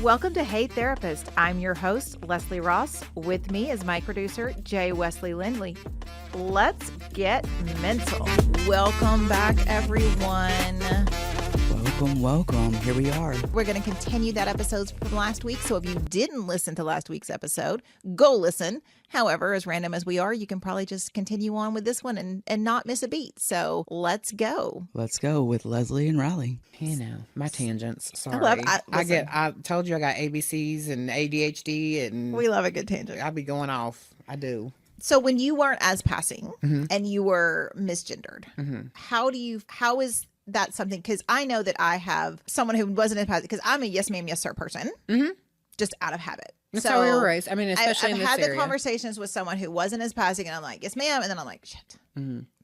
Welcome to Hey Therapist. I'm your host, Leslie Ross. With me is my producer, Jay Wesley Lindley. Let's get mental. Welcome back, everyone. Welcome. Here we are. We're going to continue that episode from last week. So if you didn't listen to last week's episode, go listen. However, as random as we are, you can probably just continue on with this one and not miss a beat. So let's go. Let's go with Leslie and Riley. You know, my tangents. Sorry. I told you I got ABCs and ADHD and we love a good tangent. I be going off. I do. So when you weren't as passing and you were misgendered, how is that something? Because I know that I have someone who wasn't as passing, because I'm a yes ma'am, yes sir person, just out of habit. That's how we were raised. I mean, especially I've in this had area. the conversations with someone who wasn't as passing, and I'm like, yes ma'am, and then I'm like, shit,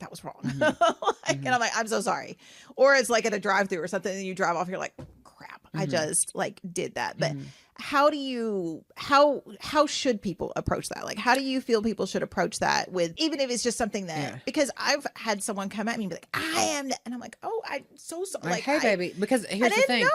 that was wrong. And I'm like, I'm so sorry. Or it's like at a drive-thru or something, and you drive off, you're like, crap, I just like did that. But how should people approach that? Like, how do you feel people should approach that with, even if it's just something that, because I've had someone come at me and be like, I am, and I'm like, oh, I'm so sorry. Like, hey, baby, because here's the thing.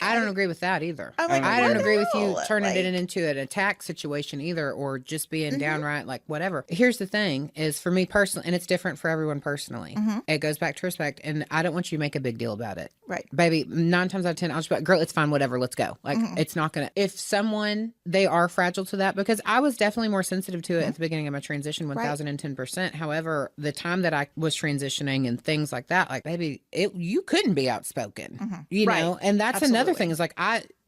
I don't agree with that either. I'm like, I don't agree with you turning it into an attack situation either, or just being downright like whatever. Here's the thing is, for me personally, and it's different for everyone personally. It goes back to respect, and I don't want you to make a big deal about it. Right. Baby, 9 times out of 10, I'll just be like, girl, it's fine, whatever, let's go. Like, it's not gonna, if someone, they are fragile to that, because I was definitely more sensitive to it at the beginning of my transition, 1010%. However, the time that I was transitioning and things like that, like, baby, you couldn't be outspoken, you know? And that's another thing is like,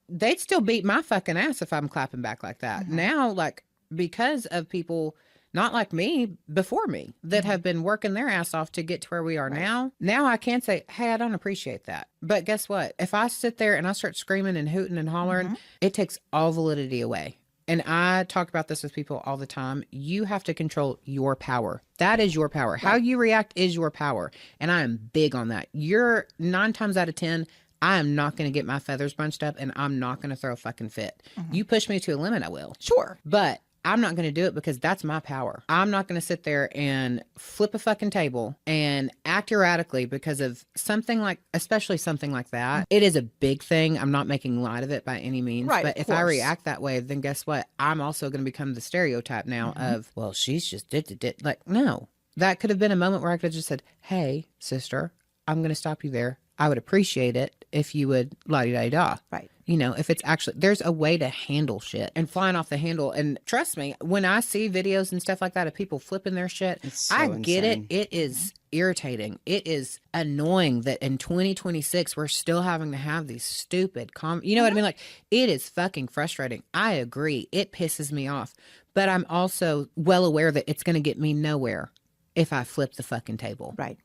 they'd still beat my fucking ass if I'm clapping back like that. Now, like, because of people not like me before me that have been working their ass off to get to where we are now I can say, hey, I don't appreciate that. But guess what? If I sit there and I start screaming and hooting and hollering, it takes all validity away. And I talk about this with people all the time. You have to control your power. That is your power. How you react is your power. And I am big on that. You're 9 times out of 10, I am not going to get my feathers bunched up, and I'm not going to throw a fucking fit. You push me to a limit, I will. Sure. But I'm not going to do it because that's my power. I'm not going to sit there and flip a fucking table and act erratically because of something like, especially something like that. It is a big thing. I'm not making light of it by any means. Right, but if I react that way, then guess what? I'm also going to become the stereotype now of, well, she's just did. Like, no. That could have been a moment where I could have just said, hey, sister, I'm going to stop you there. I would appreciate it if you would la-di-da-da. Right. You know, if it's actually, there's a way to handle shit and flying off the handle. And trust me, when I see videos and stuff like that of people flipping their shit, I get it. It is irritating. It is annoying that in 2026, we're still having to have these stupid you know what I mean? Like, it is fucking frustrating. I agree. It pisses me off. But I'm also well aware that it's going to get me nowhere if I flip the fucking table. Right.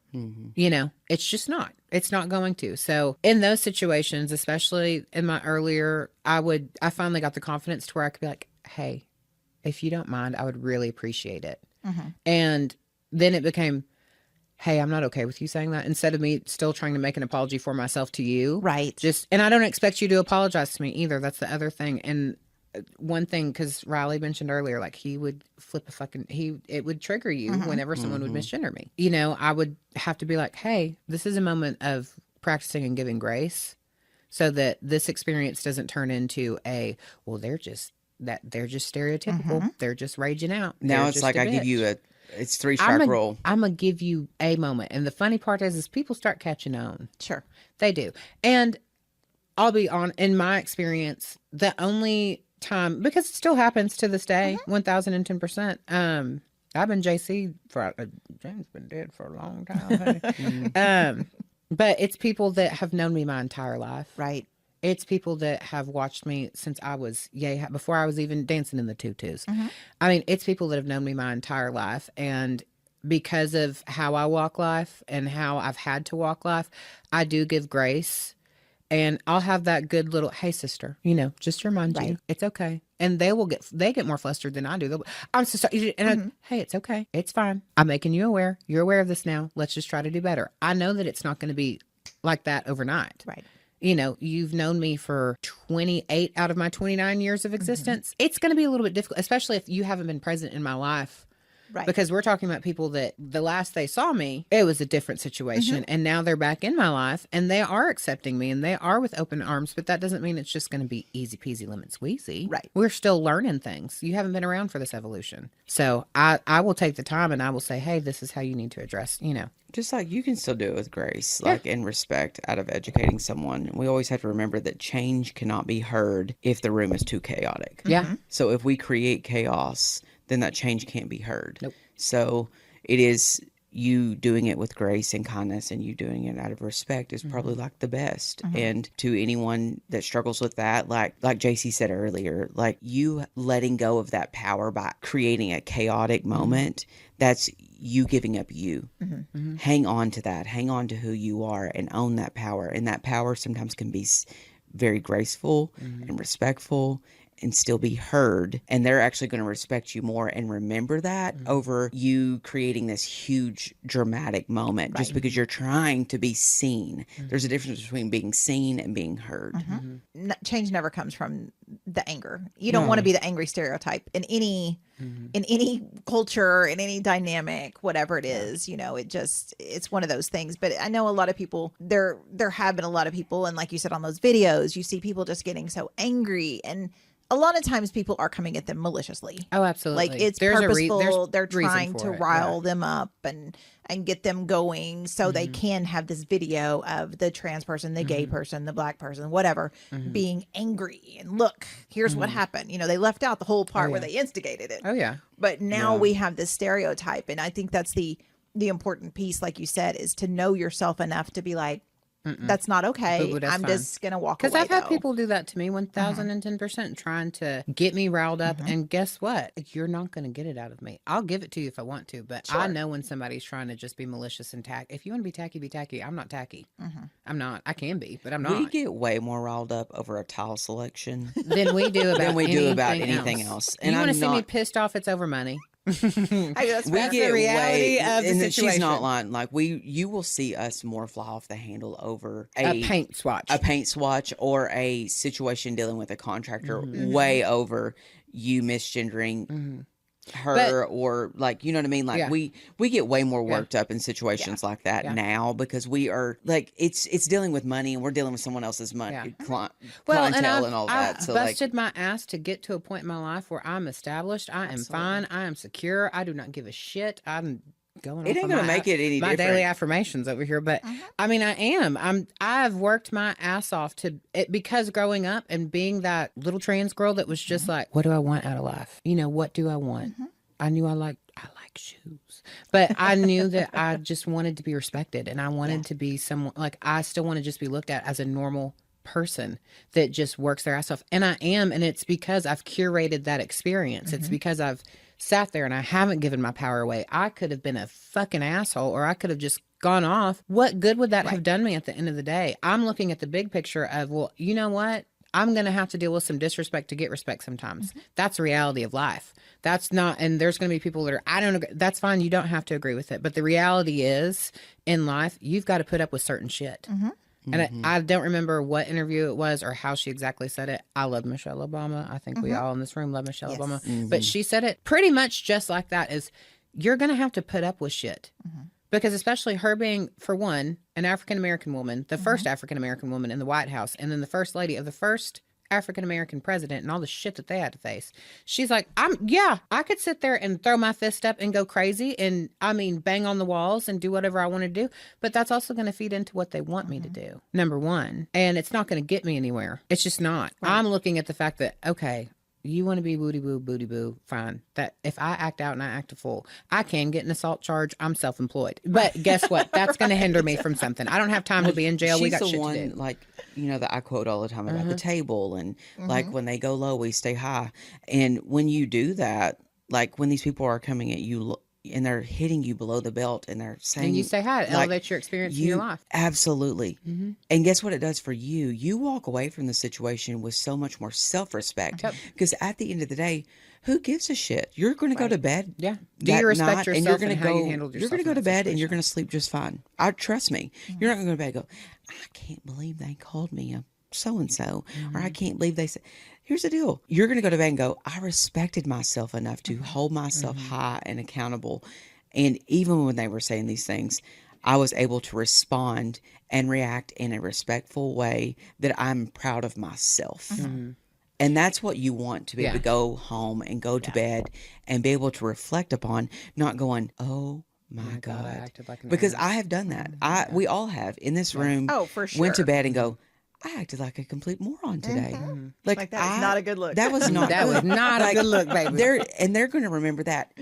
You know, it's just not. It's not going to. So in those situations, especially in my earlier, I finally got the confidence to where I could be like, hey, if you don't mind, I would really appreciate it. And then it became, hey, I'm not okay with you saying that, instead of me still trying to make an apology for myself to you. Right. And I don't expect you to apologize to me either. That's the other thing. And one thing, because Riley mentioned earlier, like, he would flip it would trigger you whenever someone would misgender me. You know, I would have to be like, hey, this is a moment of practicing and giving grace so that this experience doesn't turn into they're just stereotypical. They're just raging out. Now it's like I give you it's 3-strike roll. I'm going to give you a moment. And the funny part is people start catching on. Sure. They do. And I'll be on, in my experience, the only time, because it still happens to this day, 1010%. I've been JC for, James been dead for a long time. Honey. But it's people that have known me my entire life. Right. It's people that have watched me since I was, before I was even dancing in the tutus. I mean, it's people that have known me my entire life. And because of how I walk life and how I've had to walk life, I do give grace. And I'll have that good little, hey, sister, you know, just to remind you, it's okay. And they get more flustered than I do. I'm so sorry. And hey, it's okay. It's fine. I'm making you aware. You're aware of this now. Let's just try to do better. I know that it's not going to be like that overnight. Right. You know, you've known me for 28 out of my 29 years of existence. It's going to be a little bit difficult, especially if you haven't been present in my life Right. Because we're talking about people that the last they saw me, it was a different situation. And now they're back in my life and they are accepting me and they are with open arms. But that doesn't mean it's just going to be easy peasy lemon squeezy. Right. We're still learning things. You haven't been around for this evolution. So I will take the time and I will say, hey, this is how you need to address, Just like you can still do it with grace, like in respect out of educating someone. We always have to remember that change cannot be heard if the room is too chaotic. Yeah. So if we create chaos, then that change can't be heard. Nope. So it is you doing it with grace and kindness and you doing it out of respect is probably like the best. And to anyone that struggles with that, like JC said earlier, like you letting go of that power by creating a chaotic moment, that's you giving up you. Hang on to that. Hang on to who you are and own that power. And that power sometimes can be very graceful and respectful and still be heard. And they're actually going to respect you more and remember that over you creating this huge dramatic moment just because you're trying to be seen. There's a difference between being seen and being heard. Change never comes from the anger. You don't want to be the angry stereotype in any culture, in any dynamic, whatever it is. It's one of those things. But I know a lot of people, there have been a lot of people, and like you said on those videos, you see people just getting so angry, and a lot of times people are coming at them maliciously. Oh, absolutely. Like it's purposeful. They're trying to rile them up and get them going so they can have this video of the trans person, the gay person, the black person, whatever, being angry. And look, here's what happened. They left out the whole part where they instigated it. Oh, yeah. But now we have this stereotype. And I think that's the important piece, like you said, is to know yourself enough to be like, that's not okay. Boo-boo, that's I'm fine. just going to walk away. Because I've had people do that to me 1010%, trying to get me riled up. And guess what? You're not going to get it out of me. I'll give it to you if I want to. But I know when somebody's trying to just be malicious and tacky. If you want to be tacky, be tacky. I'm not tacky. I'm not. I can be, but I'm not. We get way more riled up over a tile selection than we do about anything else. And you want to see me pissed off? It's over money. That's the reality of the situation. She's not lying. Like you will see us more fly off the handle over a paint swatch, or a situation dealing with a contractor, way over you misgendering her, or like, you know what I mean? Like we get way more worked up in situations like that now, because we are like, it's dealing with money and we're dealing with someone else's money, clientele and all that. So busted my ass to get to a point in my life where I'm established. I am fine. I am secure. I do not give a shit. I'm going. It ain't gonna make it any my different. Daily affirmations over here, but I mean, I am. I've worked my ass off because growing up and being that little trans girl that was just like, what do I want out of life? What do I want? I knew I like shoes, but I knew that I just wanted to be respected, and I wanted to be someone like I still want to just be looked at as a normal person that just works their ass off, and I am, and it's because I've curated that experience. It's because I've sat there and I haven't given my power away. I could have been a fucking asshole, or I could have just gone off. What good would that have done me at the end of the day? I'm looking at the big picture of, well, you know what? I'm going to have to deal with some disrespect to get respect sometimes. That's the reality of life. That's not, and there's going to be people that are, I don't agree. That's fine. You don't have to agree with it. But the reality is, in life, you've got to put up with certain shit. And I don't remember what interview it was or how she exactly said it. I love Michelle Obama. I think we all in this room love Michelle Obama. But she said it pretty much just like that, is you're going to have to put up with shit. Because especially her being, for one, an African-American woman, the first African-American woman in the White House, and then the first lady of the first African-American president, and all the shit that they had to face. She's like, I could sit there and throw my fist up and go crazy and, bang on the walls and do whatever I want to do. But that's also going to feed into what they want me to do, number one. And it's not going to get me anywhere. It's just not. Right. I'm looking at the fact that, okay, you want to be booty boo, fine. That if I act out and I act a fool, I can get an assault charge. I'm self-employed. But guess what? That's going to hinder me from something. I don't have time to be in jail. We got shit to do. Like, that I quote all the time about the table, and like when they go low, we stay high. And when you do that, like when these people are coming at you and they're hitting you below the belt and they're saying, and you say hi, it elevates your experience in your life. Absolutely. And guess what it does for you? You walk away from the situation with so much more self-respect, because at the end of the day, who gives a shit? You're going to go to bed. Yeah. Do you respect yourself, and you're going to go, you handled yourself? You're going to go to bed and you're going to sleep just fine. Trust me. You're not going to go to bed and go, I can't believe they called me a so-and-so, or I can't believe they said, here's the deal. You're going to go to bed and go, I respected myself enough to hold myself high and accountable. And even when they were saying these things, I was able to respond and react in a respectful way that I'm proud of myself. And that's what you want, to be able to go home and go to bed and be able to reflect upon, not going, oh my God. I acted like an Because ass. I have done that. We all have in this room. Oh, for sure. Went to bed and go, I acted like a complete moron today. Like that was not a good look. That was not That good. was not a good look, baby. They're going to remember that.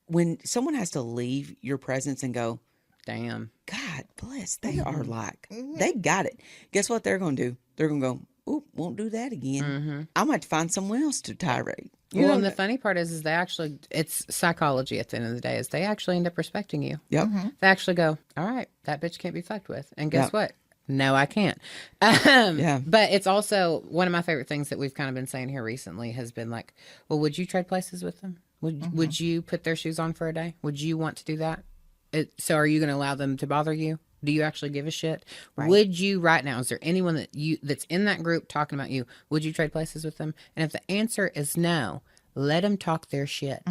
When someone has to leave your presence and go, damn, God bless, they are like, they got it. Guess what they're going to do? They're going to go, oh, won't do that again. I'm going to have to find someone else to tirade. Well, and the funny part is they actually, it's psychology at the end of the day, is they actually end up respecting you. Yep. They actually go, all right, that bitch can't be fucked with. And guess what? No, I can't. But it's also one of my favorite things that we've kind of been saying here recently has been like, well, would you trade places with them? Would you put their shoes on for a day? Would you want to do that? So are you going to allow them to bother you? Do you actually give a shit? Right. Would you right now, is there anyone that's in that group talking about you? Would you trade places with them? And if the answer is no, let them talk their shit.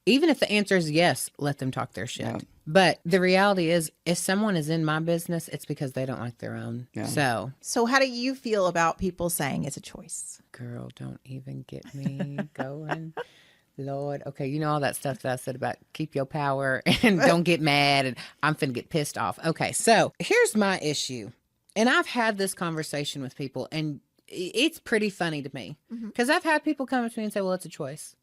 Even if the answer is yes, let them talk their shit. Yeah. But the reality is, if someone is in my business, it's because they don't like their own. Yeah. So how do you feel about people saying it's a choice? Girl, don't even get me going. Lord. Okay, you know all that stuff that I said about keep your power and don't get mad and I'm finna get pissed off. Okay, so here's my issue. And I've had this conversation with people and it's pretty funny to me because I've had people come up to me and say, well, it's a choice.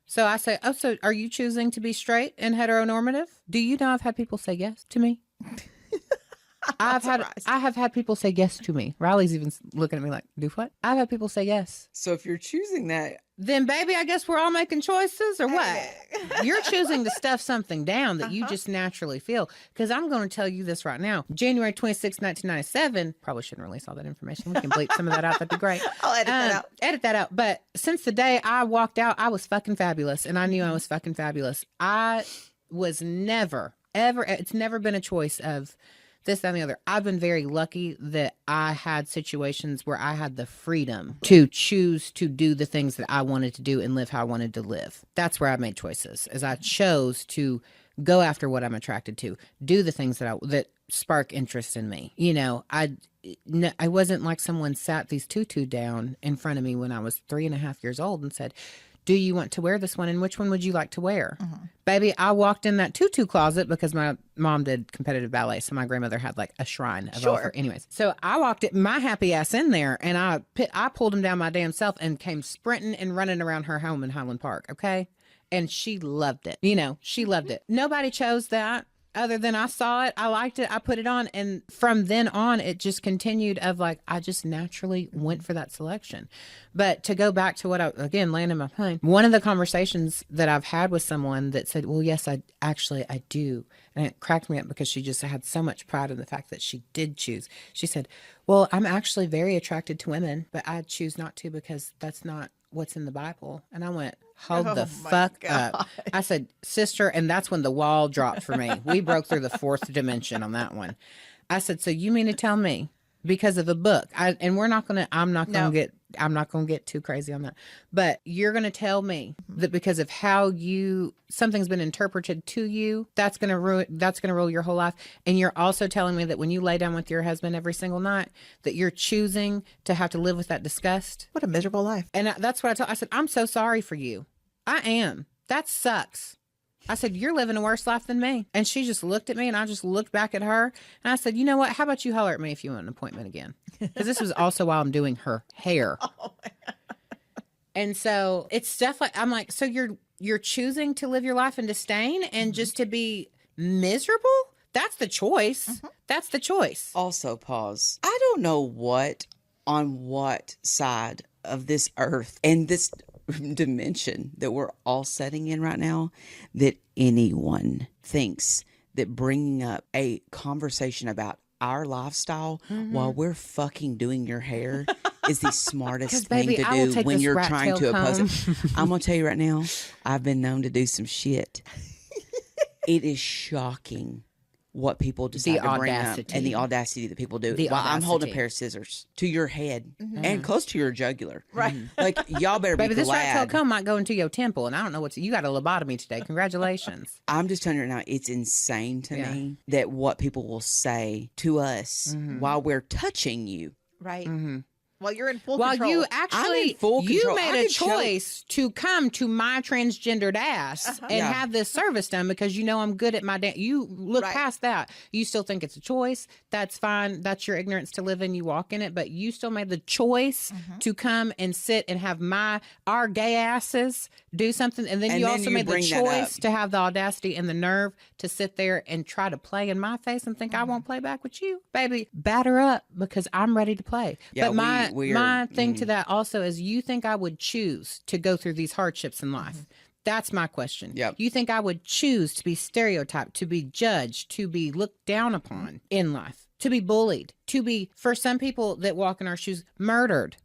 So I say, oh, so are you choosing to be straight and heteronormative? Do you know I've had people say yes to me? I have had people say yes to me. Riley's even looking at me like, do what? I've had people say yes. So if you're choosing that, then baby, I guess we're all making choices or what? You're choosing to stuff something down that you just naturally feel. Because I'm going to tell you this right now. January 26, 1997, probably shouldn't release all that information. We can bleep some of that out. That'd be great. I'll edit that out. Edit that out. But since the day I walked out, I was fucking fabulous. And I knew I was fucking fabulous. I was never, ever, it's never been a choice of this, that, and the other. I've been very lucky that I had situations where I had the freedom to choose to do the things that I wanted to do and live how I wanted to live. That's where I made choices, as I chose to go after what I'm attracted to, do the things that spark interest in me. You know, I wasn't like someone sat these tutu down in front of me when I was 3.5 years old and said, do you want to wear this one? And which one would you like to wear? Baby, I walked in that tutu closet because my mom did competitive ballet. So my grandmother had like a shrine of all her. Anyways, so I walked my happy ass in there and I pulled him down my damn self and came sprinting and running around her home in Highland Park. Okay. And she loved it. You know, she loved it. Nobody chose that. Other than I saw it, I liked it, I put it on. And from then on, it just continued of like, I just naturally went for that selection. But to go back to what again, landing my plane, one of the conversations that I've had with someone that said, well, yes, I do. And it cracked me up because she just had so much pride in the fact that she did choose. She said, well, I'm actually very attracted to women, but I choose not to because that's not what's in the Bible. And I went, hold the fuck up. I said, sister, and that's when the wall dropped for me. We broke through the fourth dimension on that one. I said, so you mean to tell me because of a book? I'm not going to get too crazy on that. But you're going to tell me that because of how something's been interpreted to you, that's going to rule your whole life. And you're also telling me that when you lay down with your husband every single night, that you're choosing to have to live with that disgust. What a miserable life. And that's what I said, I'm so sorry for you. I am. That sucks. I said, you're living a worse life than me. And she just looked at me and I just looked back at her. And I said, you know what? How about you holler at me if you want an appointment again? Because this was also while I'm doing her hair. And so it's stuff like, I'm like, so you're choosing to live your life in disdain and just to be miserable? That's the choice. That's the choice. Also, pause. I don't know on what side of this earth and this dimension that we're all setting in right now that anyone thinks that bringing up a conversation about our lifestyle while we're fucking doing your hair is the smartest thing to do when you're trying to oppose it. I'm going to tell you right now, I've been known to do some shit. It is shocking what people decide to bring up audacity. and the audacity that people do. The While I'm holding a audacity. pair of scissors to your head and close to your jugular. Right. Like, y'all better be Baby, this rat tail glad. comb might go into your temple, and I don't know you got a lobotomy today. Congratulations. I'm just telling you right now, it's insane to me that what people will say to us while we're touching you. Right. Well, you're in full Well, control. you I'm actually in full you control. I made a could choke. choice to come to my transgendered ass and Yeah. have this service done because you know I'm good at my dance. You look Right. past that. You still think it's a choice. That's fine. That's your ignorance to live in. You walk in it, but you still made the choice to come and sit and have our gay asses do something, and then And you then also you made the bring that choice up. to have the audacity and the nerve to sit there and try to play in my face and think I won't play back with you, baby. Batter up because I'm ready to play. Yeah, but we are- my thing to that also is, you think I would choose to go through these hardships in life? That's my question. Yep. You think I would choose to be stereotyped, to be judged, to be looked down upon in life, to be bullied, to be, for some people that walk in our shoes, murdered?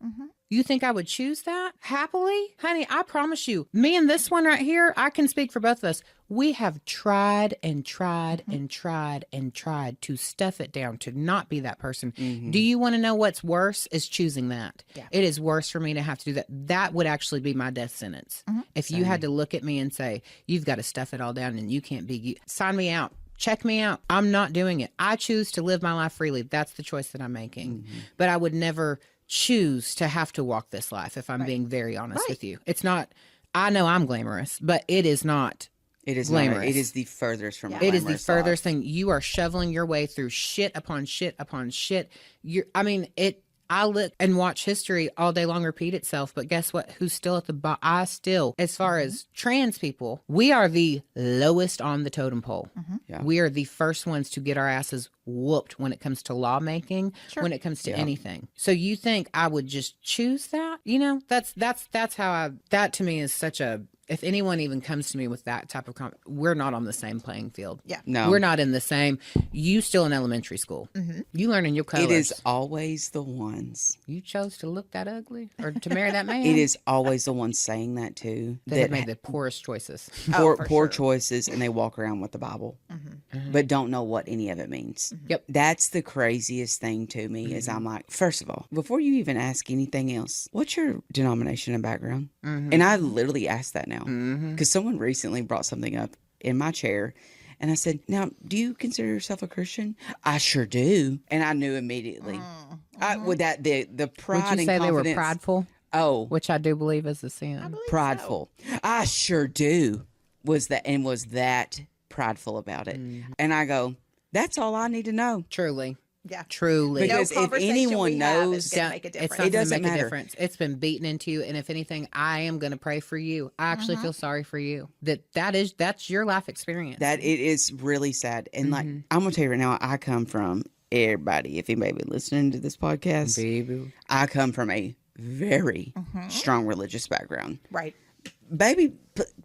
You think I would choose that happily? Honey, I promise you, me and this one right here, I can speak for both of us. We have tried and tried and tried and tried to stuff it down, to not be that person. Do you want to know what's worse? Is choosing that. Yeah. It is worse for me to have to do that. That would actually be my death sentence. If you had to look at me and say, you've got to stuff it all down and you can't be, sign me out. Check me out. I'm not doing it. I choose to live my life freely. That's the choice that I'm making. But I would never choose to have to walk this life, if I'm being very honest with you. It's not, I know I'm glamorous, but it is not. It is glamorous. Not, it is the furthest from. It is the glamorous furthest life. thing. You are shoveling your way through shit upon shit upon shit. I look and watch history all day long repeat itself, but guess what? Who's still at the bottom? As far as trans people, we are the lowest on the totem pole. Yeah. We are the first ones to get our asses whooped when it comes to lawmaking, when it comes to anything. So you think I would just choose that? You know, that's how that to me is such a, if anyone even comes to me with that type of we're not on the same playing field. Yeah. No. We're not in the same. You still in elementary school. You learning your colors. It is always the ones. You chose to look that ugly or to marry that man. It is always the ones saying that too. They have made the poorest choices. Poor choices, and they walk around with the Bible, but don't know what any of it means. Yep. That's the craziest thing to me. Is I'm like, first of all, before you even ask anything else, what's your denomination and background? And I literally asked that now because someone recently brought something up in my chair. And I said, now, do you consider yourself a Christian? I sure do. And I knew immediately. With that, the pride Would you say and they were confidence. prideful? Oh, Which I do believe is a sin. prideful. I sure do. Was that prideful about it. And I go, that's all I need to know. Truly. Yeah. Truly. Because No if conversation anyone we have knows, is gonna make a difference. It's not It going to doesn't make a matter. difference. It's been beaten into you, and if anything, I am going to pray for you. I actually feel sorry for you. That's your life experience. that it is really sad. And like, I'm going to tell you right now, I come from, everybody, if anybody been listening to this podcast, Baby. I come from a very strong religious background. Right. Baby,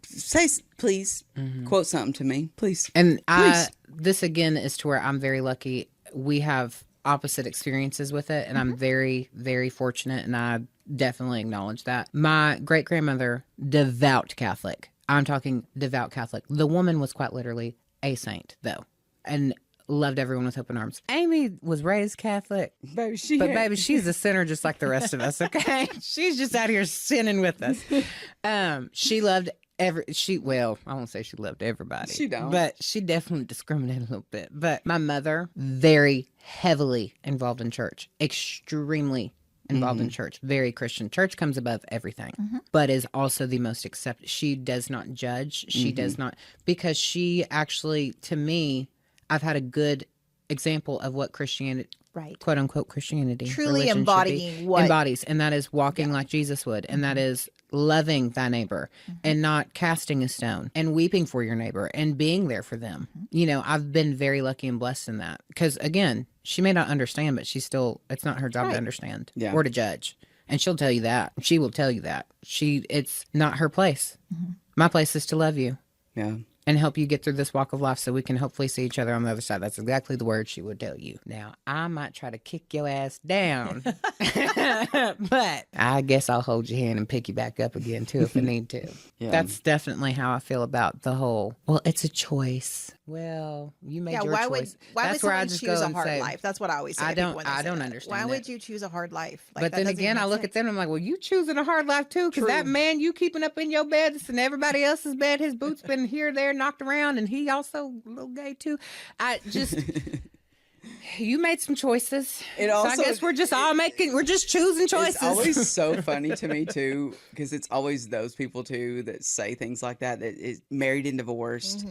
say, please, quote something to me, please. And Please. this again is to where I'm very lucky. We have opposite experiences with it, and I'm very, very fortunate, and I definitely acknowledge that. My great grandmother, devout Catholic. I'm talking devout Catholic. The woman was quite literally a saint, though, and loved everyone with open arms. Amy was raised Catholic, Baby, baby, she's a sinner just like the rest of us. Okay, she's just out here sinning with us. She loved I won't say she loved everybody. She don't. But she definitely discriminated a little bit. But my mother, very heavily involved in church, extremely involved in church, very Christian. Church comes above everything, but is also the most accepted. She does not judge. She does not, because she actually, to me, I've had a good example of what Christianity, Right. quote unquote Christianity, Truly religion should be. embodying what- embodies, and that is walking like Jesus would, and that is loving thy neighbor and not casting a stone and weeping for your neighbor and being there for them. You know, I've been very lucky and blessed in that, because again, she may not understand, but she's still, it's not her job to understand or to judge. And she'll tell you that. She will tell you that. It's not her place. My place is to love you. Yeah. and help you get through this walk of life so we can hopefully see each other on the other side. That's exactly the word she would tell you. Now, I might try to kick your ass down, but I guess I'll hold your hand and pick you back up again, too, if I need to. Yeah. That's definitely how I feel about the whole, well, it's a choice. Well, you made your choice. Why That's would where I someone just choose go a and hard say, life? That's what I always say. I to people when they don't say that. understand Why it. would you choose a hard life? Like, but that then doesn't again, even I make look at sense. them and I'm like, well, you choosing a hard life too, because that man you keeping up in your bed and everybody else's bed, his boots been here, there, knocked around, and he also a little gay too. I just, you made some choices. It So I also- guess we're just choosing choices. It's always so funny to me too, because it's always those people too that say things like that is married and divorced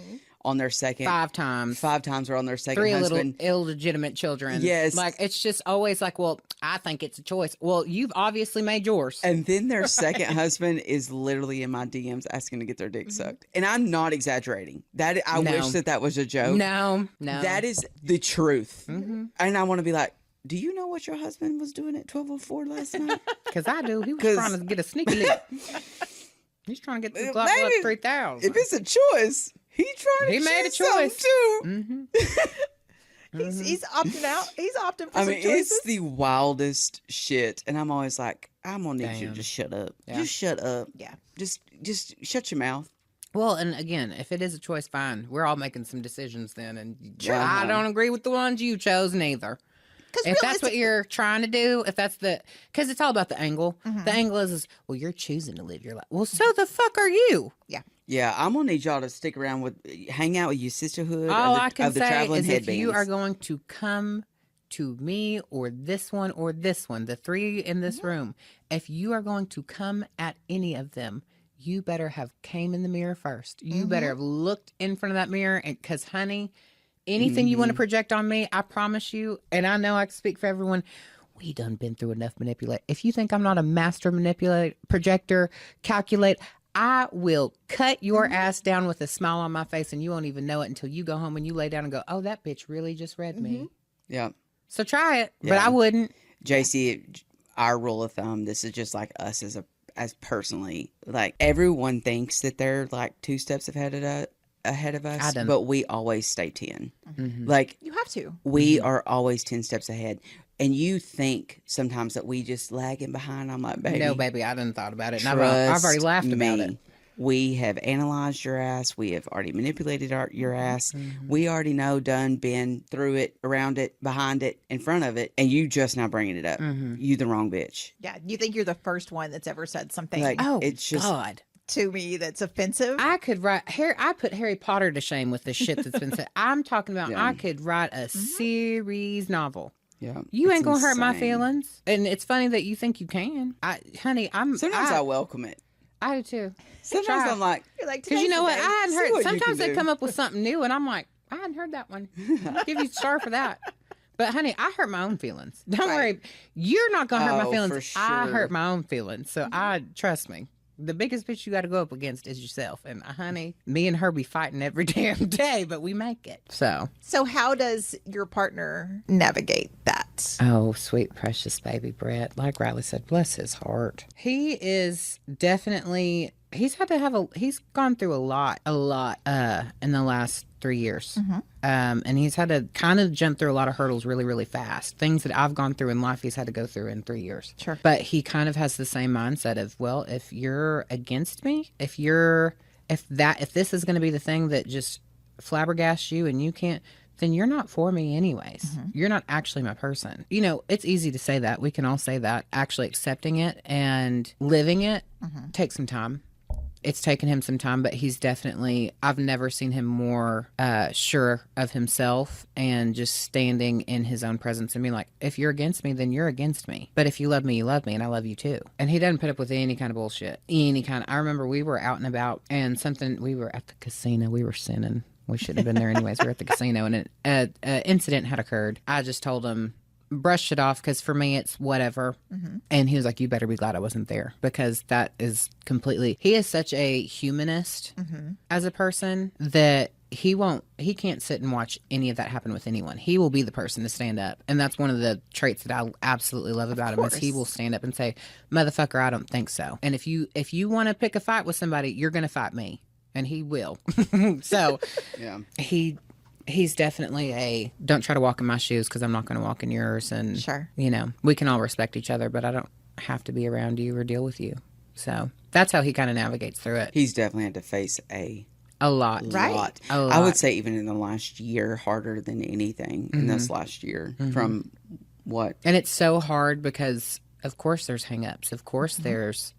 on their second 5 times. 5 times or on their second 3 husband. little illegitimate children. Yes. Like, it's just always like, well, I think it's a choice. Well, you've obviously made yours. And then their second husband is literally in my DMs asking to get their dick sucked. And I'm not exaggerating. I No. wish that was a joke. No. That is the truth. And I want to be like, do you know what your husband was doing at 12:04 last night? Because I do. He was trying to get a sneaky lip. He's trying to get the Glock Maybe 3000. If it's a choice, he made a choose something choice. too. He's opting out. He's opting for I some mean, choices. it's the wildest shit, and I'm always like, I'm gonna need you to Damn. just shut up. Yeah. Just shut up. Yeah. Just shut your mouth. Well, and again, if it is a choice, fine. We're all making some decisions then, and Sure. I don't agree with the ones you chose neither. If that's what you're trying to do, because it's all about the angle. The angle is, well, you're choosing to live your life. Well, so the fuck are you? Yeah, I'm gonna need y'all to stick around hang out with your sisterhood. All of the, I can of the say traveling is if you headbands. are going to come to me or this one, the 3 in this room, if you are going to come at any of them, you better have came in the mirror first. You better have looked in front of that mirror, and because, honey, anything you want to project on me, I promise you, and I know I can speak for everyone, we done been through enough manipulate. If you think I'm not a master manipulate, projector, calculate, I will cut your ass down with a smile on my face, and you won't even know it until you go home and you lay down and go, oh, that bitch really just read me. Yeah. So try it, but Yeah. I wouldn't. JC, our rule of thumb, this is just like us as personally, like everyone thinks that they're like 2 steps ahead of us, but we always stay 10. Like You have to. we are always 10 steps ahead. And you think sometimes that we just lagging behind. I'm like, baby. No, baby, I didn't thought about it. And I've already laughed about it. We have analyzed your ass. We have already manipulated your ass. We already know, done, been through it, around it, behind it, in front of it, and you just now bringing it up. You the wrong bitch. Yeah. You think you're the first one that's ever said something Like, Oh, it's just, God. to me that's offensive? I could write I put Harry Potter to shame with the shit that's been said. I'm talking about Yeah. I could write a series novel. Yeah, You it's ain't gonna hurt my insane. feelings. And it's funny that you think you can. Honey, Sometimes I welcome it. I do too. Sometimes Try. I'm like, You're like, Because you know what? I hadn't See heard. what you Sometimes can they do. come up with something new, and I'm like, I hadn't heard that one. I'll give you a star for that. But honey, I hurt my own feelings. Don't Right. worry. You're not gonna hurt my Oh, feelings. for I sure. hurt my own feelings. So I trust me. The biggest bitch you got to go up against is yourself. And honey, me and her be fighting every damn day, but we make it. So. So how does your partner navigate that? Oh, sweet, precious baby Brett. Like Riley said, bless his heart. He is definitely, he's gone through a lot in the last 3 years. And he's had to kind of jump through a lot of hurdles really, really fast. Things that I've gone through in life, he's had to go through in 3 years. Sure. But he kind of has the same mindset of, well, if you're against me, if this is going to be the thing that just flabbergasts you and you can't, then you're not for me anyways. You're not actually my person. You know, it's easy to say that. We can all say that. Actually accepting it and living it takes some time. It's taken him some time, but he's definitely, I've never seen him more sure of himself and just standing in his own presence and being like, if you're against me, then you're against me. But if you love me, you love me, and I love you too. And he doesn't put up with any kind of bullshit. I remember we were out and about and we were at the casino. We were sinning. We shouldn't have been there anyways. We were at the casino and an incident had occurred. I just told him, brush it off because for me it's whatever. And he was like, you better be glad I wasn't there, because that is completely, he is such a humanist as a person that he can't sit and watch any of that happen with anyone. He will be the person to stand up. And that's one of the traits that I absolutely love about him is he will stand up and say, motherfucker, I don't think so. And if you want to pick a fight with somebody, you're going to fight me. and he will. So Yeah. he's definitely a don't try to walk in my shoes because I'm not going to walk in yours. And Sure. We can all respect each other, but I don't have to be around you or deal with you. So that's how he kind of navigates through it. He's definitely had to face a lot. Right. A lot. I would say even in the last year, harder than anything in this last year from what? And it's so hard because, of course, there's hang-ups. Of course,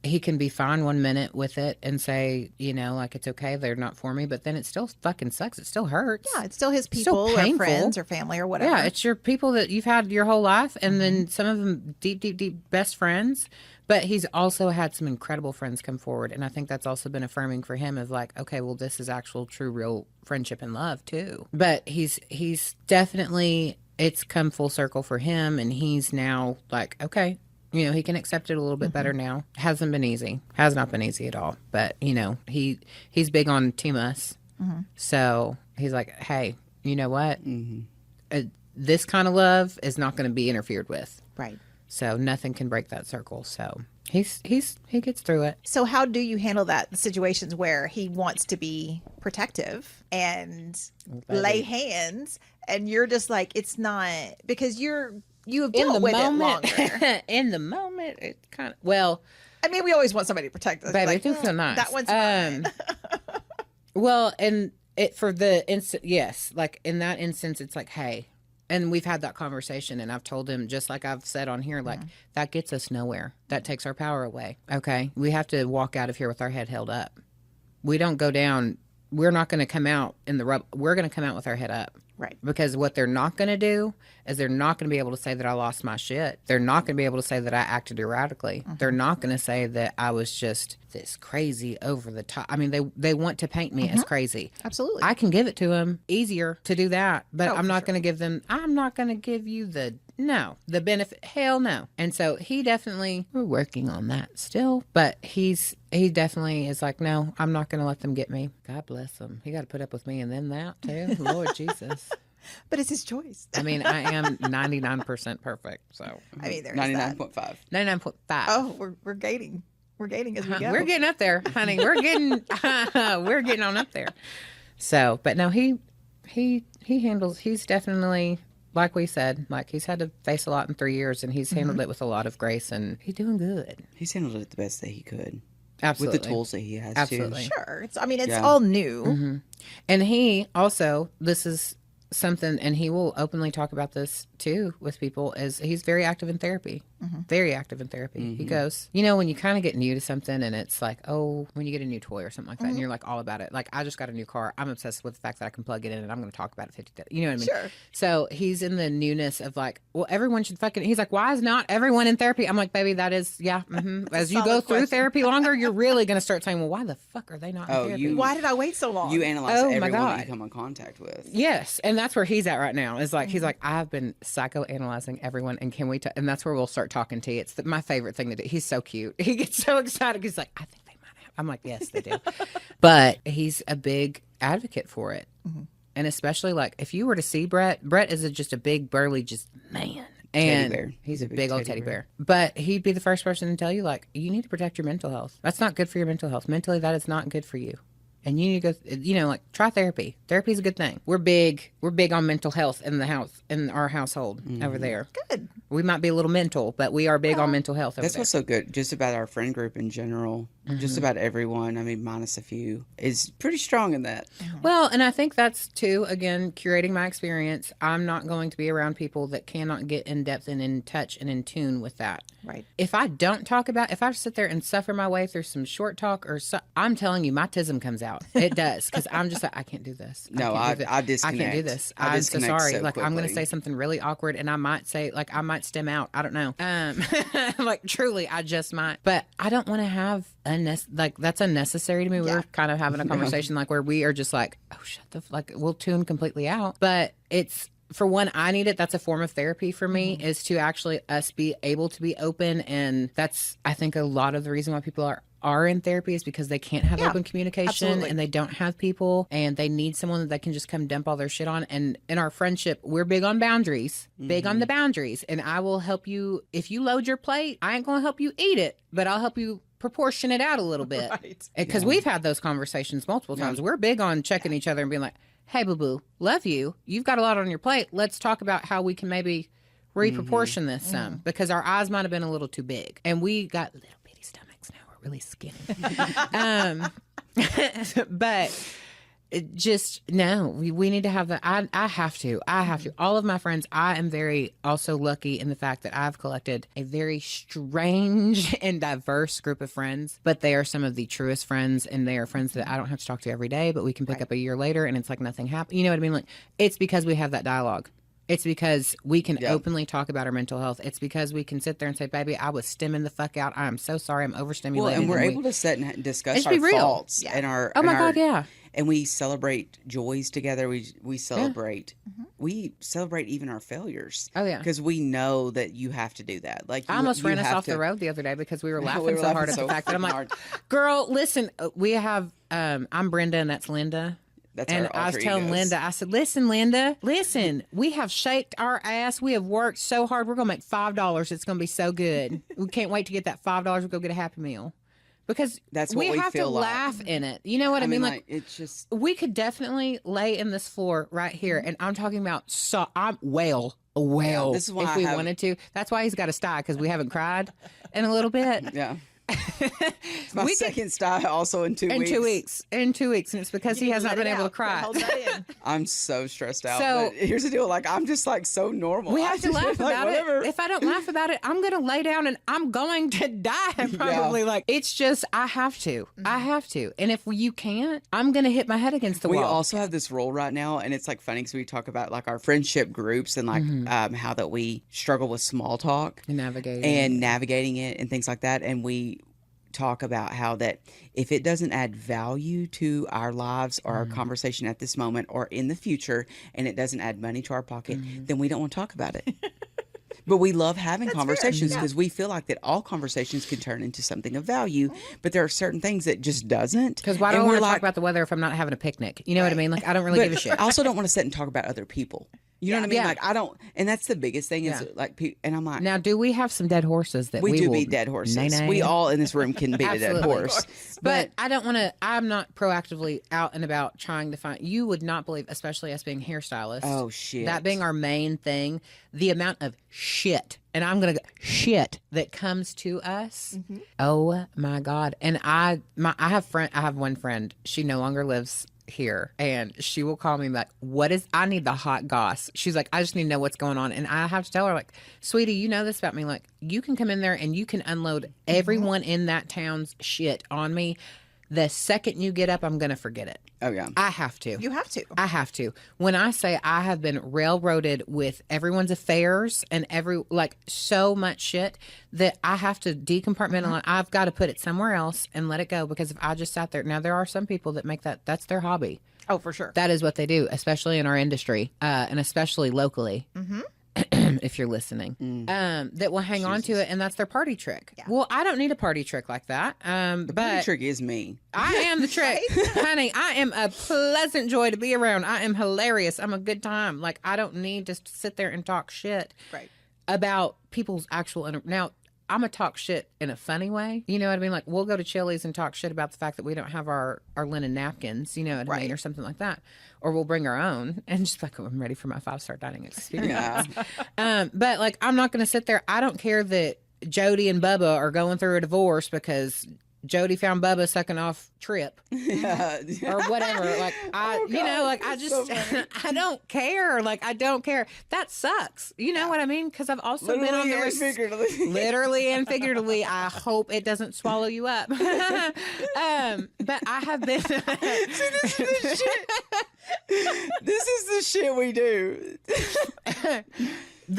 he can be fine 1 minute with it and say, like, it's okay, they're not for me, but then it still fucking sucks. It still hurts. Yeah, it's still his It's still people or painful. friends or family or whatever. Yeah, it's your people that you've had your whole life, and then some of them deep, deep, deep best friends. But he's also had some incredible friends come forward, and I think that's also been affirming for him of like, okay, well, this is actual, true, real friendship and love too. But he's definitely, it's come full circle for him, and he's now like, okay, he can accept it a little bit better now. Hasn't been easy. Has not been easy at all. But, he's big on Team Us. So he's like, hey, you know what? This kind of love is not going to be interfered with. Right. So nothing can break that circle. So he gets through it. So how do you handle that? The situations where he wants to be protective and lay hands, and you're just like, it's not, because you have dealt with it longer. In the moment, it's kind of, well, I mean, we always want somebody to protect us. baby, Like, it do feel nice. That one's mine. Well, and it for the instant, yes, like in that instance, it's like, hey, and we've had that conversation, and I've told him, just like I've said on here, like that gets us nowhere. That takes our power away. Okay, we have to walk out of here with our head held up. We don't go down. We're not going to come out in the rub. We're going to come out with our head up. Right. Because what they're not going to do is they're not going to be able to say that I lost my shit. They're not going to be able to say that I acted erratically. They're not going to say that I was just this crazy over the top. I mean, they want to paint me as crazy. Absolutely. I can give it to them easier to do that, but I'm not sure. going to give them, I'm not going to give you the benefit. Hell no. And so we're working on that still, but he definitely is like, no, I'm not going to let them get me. God bless him. He got to put up with me and then that too. Lord Jesus. But it's his choice. I mean, I am 99% perfect. So I mean, there's 99.5. 99.5. Oh, we're gating. We're gating as we go. We're getting up there, honey. We're getting on up there. So, but no, he handles, he's definitely, like we said, like he's had to face a lot in 3 years, and he's handled it with a lot of grace, and he's doing good. He's handled it the best that he could. Absolutely. With the tools that he has. Absolutely. Too. Sure. It's all new. And he also, this is something, and he will openly talk about this too with people, is he's very active in therapy. Very active in therapy. He goes, when you kind of get new to something, and it's like, oh, when you get a new toy or something like that, and you're like all about it. Like, I just got a new car. I'm obsessed with the fact that I can plug it in, and I'm going to talk about it 50 times. You know what I mean? Sure. So he's in the newness of like, well, everyone should he's like, why is not everyone in therapy? I'm like, baby, that is, yeah. As you go through therapy longer, you're really going to start saying, well, why the fuck are they not in therapy? Why did I wait so long? You analyze everyone that you come in contact with. Yes, and that's where he's at right now. Is like he's like, I've been psychoanalyzing everyone, and can we? And that's where we'll start talking tea. It's my favorite thing to do. He's so cute. He gets so excited. He's like, I think they might have. I'm like, yes, they do. But he's a big advocate for it, and especially like if you were to see Brett is just a big burly just man. And teddy bear. He's a big old teddy bear. But he'd be the first person to tell you, like, you need to protect your mental health. That's not good for your mental health. Mentally, that is not good for you. And you need to go, like, try therapy. Therapy is a good thing. We're big on mental health in our household over there. Good. We might be a little mental, but we are big on mental health over That's there. what's so good. Just about our friend group in general, just about everyone, I mean, minus a few, is pretty strong in that. Well, and I think that's, too, again, curating my experience. I'm not going to be around people that cannot get in depth and in touch and in tune with that. Right. If I don't talk about, if I sit there and suffer my way through some short talk I'm telling you, my tism comes out. It does, because I'm just like, I can't do this. I disconnect. I can't do this. I I'm so disconnect sorry. so like, I'm going to quickly. say something really awkward, and I might say, like, I might stem out. I don't know. Like, truly, I just might. But I don't want to have that's unnecessary to me. We were kind of having a conversation like where we are just like, oh, shut the like we'll tune completely out. But it's, for one, I need it. That's a form of therapy for me, is to actually us be able to be open. And that's, I think, a lot of the reason why people are in therapy is because they can't have open communication, and they don't have people, and they need someone that they can just come dump all their shit on. And in our friendship, we're big on boundaries, big on the boundaries. And I will help you. If you load your plate, I ain't going to help you eat it, but I'll help you proportion it out a little bit. Right. Because we've had those conversations multiple times. We're big on checking each other and being like, hey, boo-boo, love you. You've got a lot on your plate. Let's talk about how we can maybe reproportion this some, because our eyes might have been a little too big. And we got little bitty stomachs now. We're really skinny. But it just, no, we need to have that. I have to. All of my friends, I am very also lucky in the fact that I've collected a very strange and diverse group of friends, but they are some of the truest friends, and they are friends that I don't have to talk to every day, but we can pick up a year later and it's like nothing happened. You know what I mean? Like, it's because we have that dialogue. It's because we can openly talk about our mental health. It's because we can sit there and say, baby, I was stimming the fuck out. I'm so sorry. I'm overstimulated. Well, and we're able to sit and discuss our be real. faults and our... Oh, my God, yeah. And we celebrate joys together. We celebrate... We celebrate even our failures. Oh, yeah. Because we know that you have to do that. Like, I almost ran us off the road the other day because we were laughing so hard at the fact that I'm like, girl, listen, we have... I'm Brenda and that's Linda. And I was telling Linda, I said, listen, Linda, we have shaked our ass. We have worked so hard. We're going to make $5. It's going to be so good. We can't wait to get that $5. We'll go get a Happy Meal. Because that's what we have feel to like. Laugh in it. You know what I mean? Like, it's just... We could definitely lay in this floor right here. And I'm talking about, I'm whale. This is why if we wanted to. That's why he's got a sty, because we haven't cried in a little bit. Yeah. It's my second sty also in 2 weeks. In 2 weeks. And it's because he has not been able to cry. I'm so stressed out. So, but here's the deal. Like, I'm just like so normal. We have to laugh about it. If I don't laugh about it, I'm going to lay down and I'm going to die probably. Yeah. Like, it's just, I have to. And if you can't, I'm going to hit my head against the wall. We also have this role right now, and it's like funny because we talk about like our friendship groups and like how that we struggle with small talk and navigating it and things like that. And we talk about how that if it doesn't add value to our lives or our conversation at this moment or in the future, and it doesn't add money to our pocket, then we don't want to talk about it. But we love having conversations because we feel like that all conversations can turn into something of value, but there are certain things that just doesn't. Because why don't I want to talk about the weather if I'm not having a picnic? You know what I mean? Like, I don't really give a shit. I also don't want to sit and talk about other people. You know what I mean? Like, I don't, and that's the biggest thing is like, and I'm like, now, do we have some dead horses that we do will beat dead horses? Nay. We all in this room can beat a dead horse. But I don't want to, I'm not proactively out and about trying to find, you would not believe, especially us being hairstylists. Oh, shit. That being our main thing, the amount of shit, and I'm going to go shit that comes to us. Oh my God. And I have one friend, she no longer lives here, and she will call me like, I need the hot goss. She's like, I just need to know what's going on. And I have to tell her, like, sweetie, you know this about me. Like, you can come in there and you can unload everyone in that town's shit on me. The second you get up, I'm going to forget it. Oh, yeah. I have to. You have to. I have to. When I say I have been railroaded with everyone's affairs and so much shit that I have to decompartmentalize. I've got to put it somewhere else and let it go, because if I just sat there. Now, there are some people that make that's their hobby. Oh, for sure. That is what they do, especially in our industry, and especially locally. If you're listening, that will hang on to it, and that's their party trick. Yeah. Well, I don't need a party trick like that. The party trick is me. I am the trick, honey. I am a pleasant joy to be around. I am hilarious. I'm a good time. Like, I don't need to sit there and talk shit about people's actual. Now, I'm going to talk shit in a funny way. You know what I mean? Like, we'll go to Chili's and talk shit about the fact that we don't have our linen napkins, you know what I mean? Or something like that. Or we'll bring our own and just like, oh, I'm ready for my 5-star dining experience. But like, I'm not going to sit there. I don't care that Jody and Bubba are going through a divorce because Jody found Bubba sucking off Trip or whatever. Like, I just, so I don't care. Like, I don't care. That sucks. You know what I mean? Because I've also been on the literally and figuratively. I hope it doesn't swallow you up. But I have been. See, this is the shit. This is the shit we do.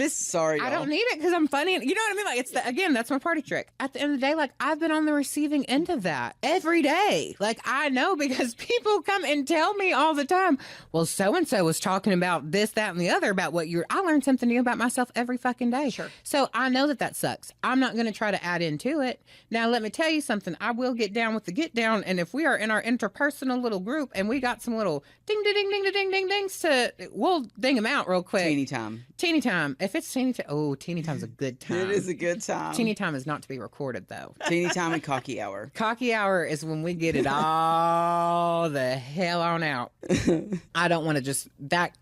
Sorry, I don't need it because I'm funny. You know what I mean? Like, again, that's my party trick. At the end of the day, like, I've been on the receiving end of that every day. Like, I know because people come and tell me all the time, well, so-and-so was talking about this, that, and the other about I learned something new about myself every fucking day. Sure. So I know that sucks. I'm not going to try to add into it. Now, let me tell you something. I will get down with the get down. And if we are in our interpersonal little group and we got some little ding, ding, ding, ding, ding, ding, dings we'll ding them out real quick. Teeny time. If it's teeny time, teeny time's a good time. It is a good time. Teeny time is not to be recorded, though. Teeny time and cocky hour. Cocky hour is when we get it all the hell on out. I don't want to just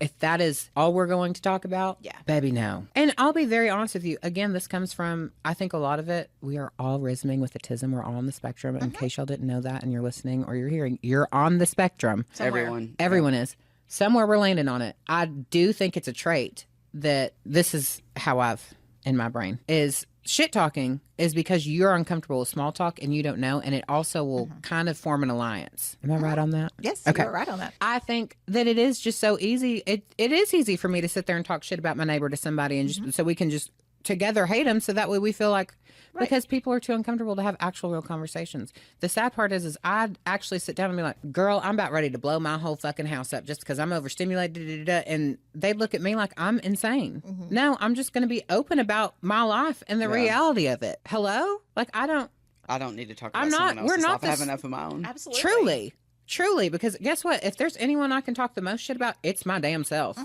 if that is all we're going to talk about. Yeah. Baby, no. And I'll be very honest with you. Again, this comes from, I think a lot of it, we are all risming with autism. We're all on the spectrum. In case y'all didn't know that and you're listening or you're hearing, you're on the spectrum. Somewhere. Everyone is. Somewhere we're landing on it. I do think it's a trait that this is how I've, in my brain, is shit talking is because you're uncomfortable with small talk and you don't know, and it also will kind of form an alliance. Am I right on that? Yes, okay. You're right on that. I think that it is just so easy. It is easy for me to sit there and talk shit about my neighbor to somebody and just so we can just together hate them, so that way we feel like because people are too uncomfortable to have actual real conversations. The sad part is I'd actually sit down and be like, girl, I'm about ready to blow my whole fucking house up just because I'm overstimulated, and they'd look at me like I'm insane. No, I'm just going to be open about my life and the reality of it. Hello? Like, I don't need to talk about someone else's life. I have enough of my own. Absolutely. Truly, because guess what? If there's anyone I can talk the most shit about, it's my damn self.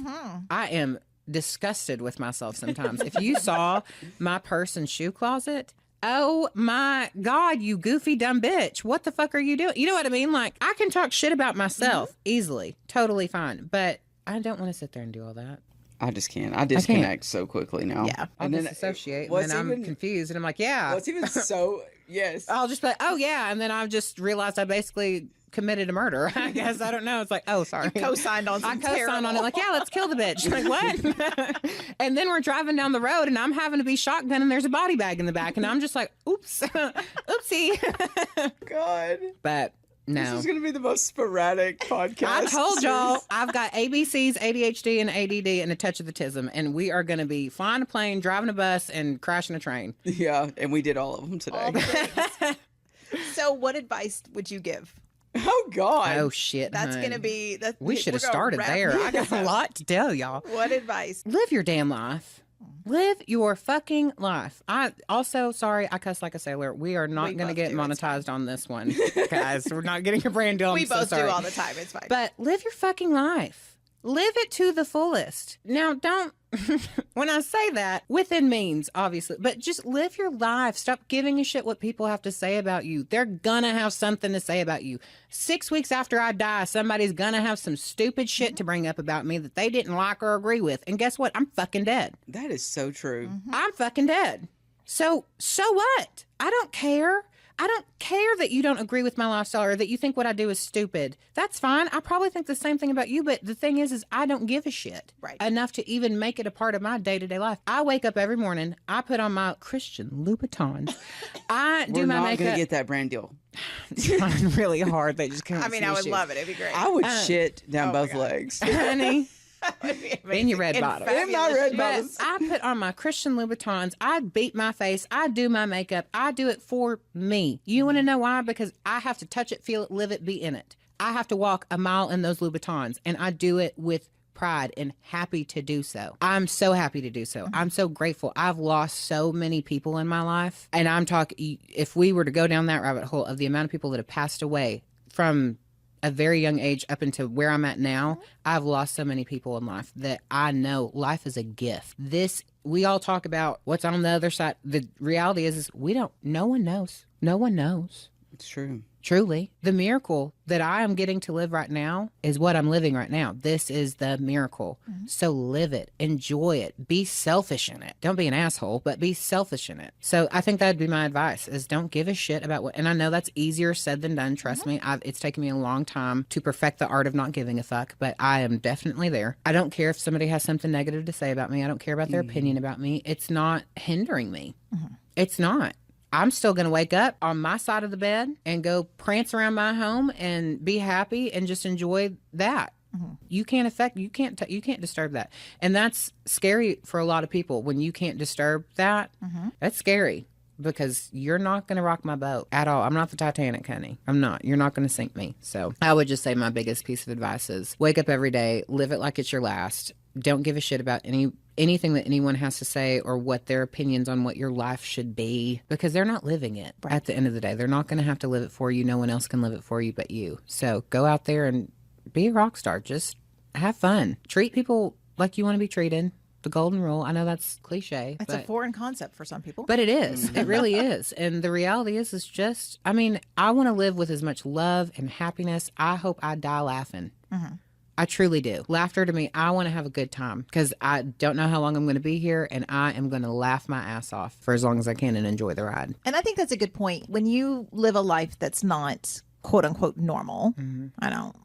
I am disgusted with myself sometimes. If you saw my purse and shoe closet, oh my God, you goofy dumb bitch. What the fuck are you doing? You know what I mean? Like, I can talk shit about myself easily. Totally fine. But I don't want to sit there and do all that. I just can't. I disconnect so quickly now. Yeah. I'll disassociate, and then I'm confused, and I'm like, yeah. What's even so, yes. I'll just be like, oh yeah, and then I've just realized I basically committed a murder. I guess. I don't know. It's like, oh, sorry. You co-signed on something. I co-signed on it. Like, yeah, let's kill the bitch. Like, what? And then we're driving down the road and I'm having to be shotgun and there's a body bag in the back. And I'm just like, oops. Oopsie. God. But no. This is going to be the most sporadic podcast. I told y'all I've got ABCs, ADHD, and ADD and a touch of autism. And we are going to be flying a plane, driving a bus, and crashing a train. Yeah. And we did all of them today. So what advice would you give? Oh, God. Oh, shit. That's going to be... We should have started there. I got a lot to tell y'all. What advice? Live your damn life. Live your fucking life. I also, sorry, I cuss like a sailor. We are not going to get monetized on this one, guys. We're not getting a brand deal. We both do all the time. It's fine. But live your fucking life. Live it to the fullest. Now, don't, when I say that, within means, obviously, but just live your life. Stop giving a shit what people have to say about you. They're gonna have something to say about you. 6 weeks after I die, somebody's gonna have some stupid shit to bring up about me that they didn't like or agree with. And guess what? I'm fucking dead. That is so true. I'm fucking dead. So what? I don't care. I don't care that you don't agree with my lifestyle or that you think what I do is stupid. That's fine. I probably think the same thing about you, but the thing is I don't give a shit enough to even make it a part of my day-to-day life. I wake up every morning. I put on my Christian Louboutins. I do my makeup. We're not going to get that brand deal. It's trying really hard. They just can't. I mean, I would love it. It'd be great. I would shit down both legs. Honey. In your red bottoms. In my red bottoms. I put on my Christian Louboutins. I beat my face. I do my makeup. I do it for me. You want to know why? Because I have to touch it, feel it, live it, be in it. I have to walk a mile in those Louboutins, and I do it with pride and happy to do so. I'm so happy to do so. I'm so grateful. I've lost so many people in my life, and I'm talking, if we were to go down that rabbit hole of the amount of people that have passed away from a very young age up into where I'm at now, I've lost so many people in life that I know life is a gift. We all talk about what's on the other side. The reality is no one knows. No one knows. It's true. Truly. The miracle that I am getting to live right now is what I'm living right now. This is the miracle. So live it. Enjoy it. Be selfish in it. Don't be an asshole, but be selfish in it. So I think that'd be my advice is don't give a shit about what, and I know that's easier said than done. Trust me. It's taken me a long time to perfect the art of not giving a fuck, but I am definitely there. I don't care if somebody has something negative to say about me. I don't care about their opinion about me. It's not hindering me. It's not. I'm still going to wake up on my side of the bed and go prance around my home and be happy and just enjoy that. You can't disturb that. And that's scary for a lot of people when you can't disturb that. That's scary because you're not going to rock my boat at all. I'm not the Titanic, honey. I'm not. You're not going to sink me. So I would just say my biggest piece of advice is wake up every day, live it like it's your last. Don't give a shit about anything that anyone has to say or what their opinions on what your life should be, because they're not living it. At the end of the day, they're not going to have to live it for you. No one else can live it for you but you. So go out there and be a rock star. Just have fun. Treat people like you want to be treated. the golden rule. I know that's cliche. It's a foreign concept for some people. But it is. It really is. And the reality is just, I mean, I want to live with as much love and happiness. I hope I die laughing. I truly do. Laughter to me, I want to have a good time because I don't know how long I'm going to be here, and I am going to laugh my ass off for as long as I can and enjoy the ride. And I think that's a good point. When you live a life that's not quote unquote normal, I don't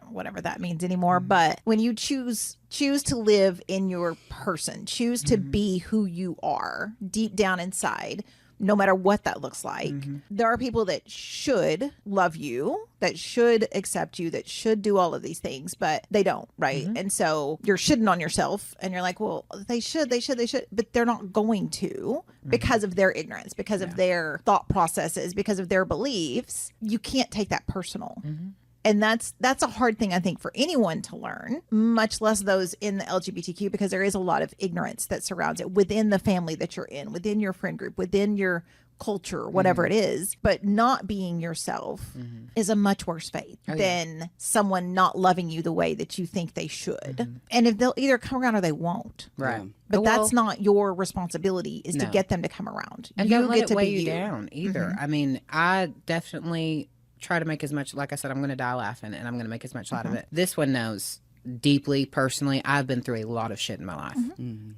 whatever that means anymore, but when you choose to live in your person, choose to be who you are deep down inside, no matter what that looks like. There are people that should love you, that should accept you, that should do all of these things, but they don't, right? And so you're shitting on yourself and you're like, well, they should, but they're not going to because of their ignorance, because of their thought processes, because of their beliefs. You can't take that personal. And that's a hard thing, I think, for anyone to learn, much less those in the LGBTQ, because there is a lot of ignorance that surrounds it within the family that you're in, within your friend group, within your culture, whatever it is. But not being yourself is a much worse fate than someone not loving you the way that you think they should. And if they'll either come around or they won't. Right. But that's not your responsibility, is to get them to come around. And you don't let get it to weigh be you down either. I mean, I definitely try to make as much, like I said, I'm going to die laughing and I'm going to make as much light of it. This one knows deeply, personally, I've been through a lot of shit in my life.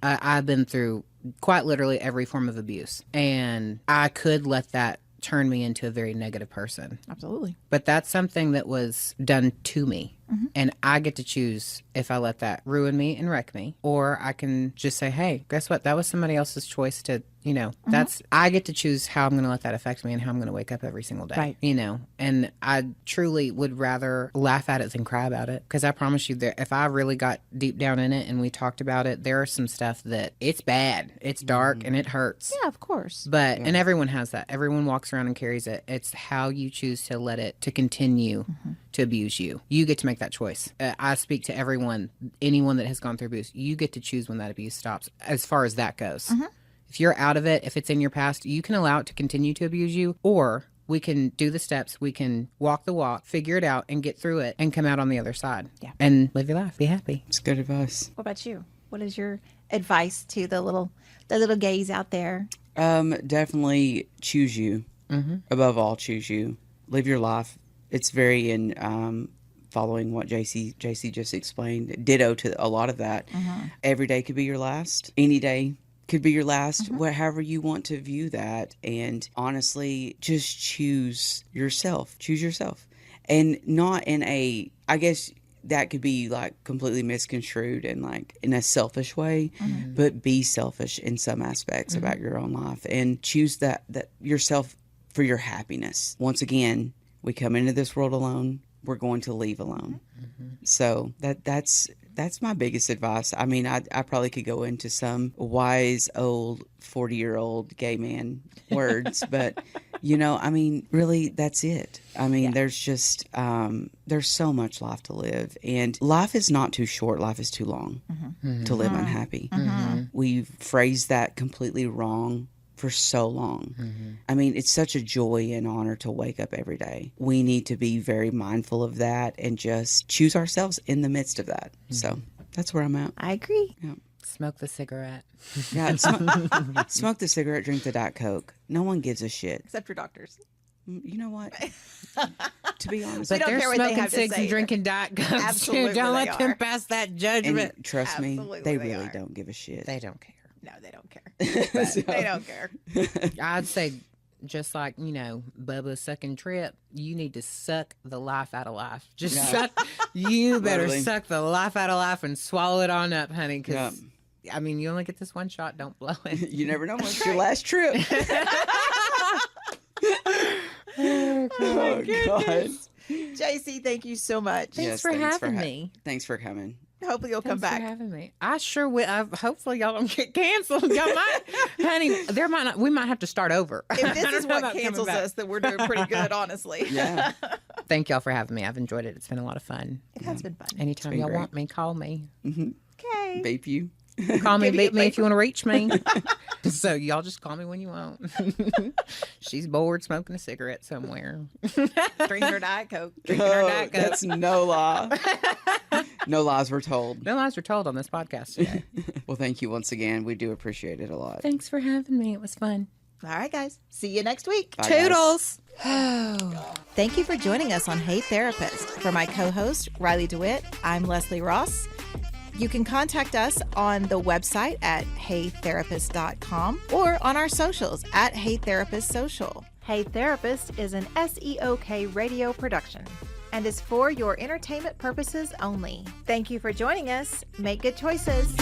I've been through quite literally every form of abuse. And I could let that turn me into a very negative person. Absolutely. But that's something that was done to me. And I get to choose if I let that ruin me and wreck me, or I can just say, hey, guess what? That was somebody else's choice to, you know, I get to choose how I'm going to let that affect me and how I'm going to wake up every single day, Right. you know, and I truly would rather laugh at it than cry about it. Because I promise you that if I really got deep down in it and we talked about it, there are some stuff that it's bad, it's dark and it hurts. Yeah, of course. But, and everyone has that. Everyone walks around and carries it. It's how you choose to let it, to continue to abuse you. You get to make that choice. I speak to anyone that has gone through abuse. You get to choose when that abuse stops, as far as that goes. If you're out of it, if it's in your past, you can allow it to continue to abuse you, or we can do the steps. We can walk the walk, figure it out, and get through it and come out on the other side. Yeah. And live your life. Be happy. It's good advice. What about you? What is your advice to the little gays out there? Definitely choose you. Above all, choose you. Live your life. It's very in following what JC just explained. Ditto to a lot of that. Every day could be your last. Any day could be your last. However you want to view that. And honestly, just choose yourself. Choose yourself. And not in a, I guess that could be like completely misconstrued and like in a selfish way, but be selfish in some aspects about your own life and choose that yourself for your happiness. Once again, we come into this world alone. We're going to leave alone. So that's my biggest advice. I mean, I probably could go into some wise old 40-year-old gay man words, but you know, I mean, really, that's it. I mean, there's just there's so much life to live, and life is not too short. Life is too long to live unhappy. We've phrased that completely wrong for so long. I mean, it's such a joy and honor to wake up every day. We need to be very mindful of that and just choose ourselves in the midst of that. So that's where I'm at. I agree. Yeah. Smoke the cigarette. Yeah, smoke the cigarette, drink the Diet Coke. No one gives a shit. Except your doctors. You know what? To be honest, But don't they're care what they smoking have to cigs say. and drinking Diet Cokes Absolutely too. Don't they let them are. pass that judgment. and trust me, Absolutely they they really are. don't give a shit. They don't care. No, they don't care. So- They don't care. I'd say, just like, you know, Bubba sucking Trip, you need to suck the life out of life. Just suck. You better Totally. suck the life out of life and swallow it on up, honey. Because, Yeah. I mean, you only get this one shot. Don't blow it. You never know what's your last trip. Oh, God. JC, thank you so much. Thanks for having me. Thanks for coming. Hopefully you'll come Thanks for back. having me. I sure will. Hopefully y'all don't get canceled. Y'all might, honey. We might have to start over. If I this don't is know what about coming cancels back. us, then we're doing pretty good, honestly. Yeah. Thank y'all for having me. I've enjoyed it. It's been a lot of fun. It has been fun. Anytime been y'all great. want me, call me. Okay. Bape you. Call me, Give me a beat me if you want to reach me. So y'all just call me when you want. She's bored smoking a cigarette somewhere. Drinking her Diet Coke. Drinking her Diet Coke. That's no lie. No lies were told. No lies were told on this podcast today. Well, thank you once again. We do appreciate it a lot. Thanks for having me. It was fun. All right, guys. See you next week. Bye, guys. Toodles. Thank you for joining us on Hey Therapist. For my co-host, Riley DeWitt, I'm Leslie Ross. You can contact us on the website at heytherapist.com or on our socials at Hey Therapist Social. Hey Therapist is an SEOK radio production and is for your entertainment purposes only. Thank you for joining us. Make good choices.